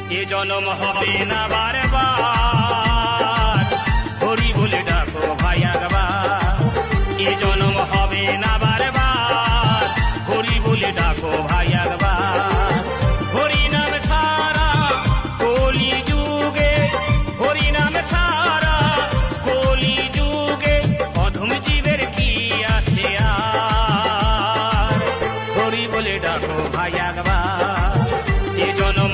এ জনম হবে না বারবার, হরি বলে ডাকো ভাই একবার। এ জনম হবে না বারবার, হরি বলে ডাকো ভাই একবার। হরি নাম ছাড়া কলি যুগে, হরি নাম ছাড়া কলি যুগে অধম জীবের কি আছে আর। হরি বলে ডাকো ভাই একবার। এ জনম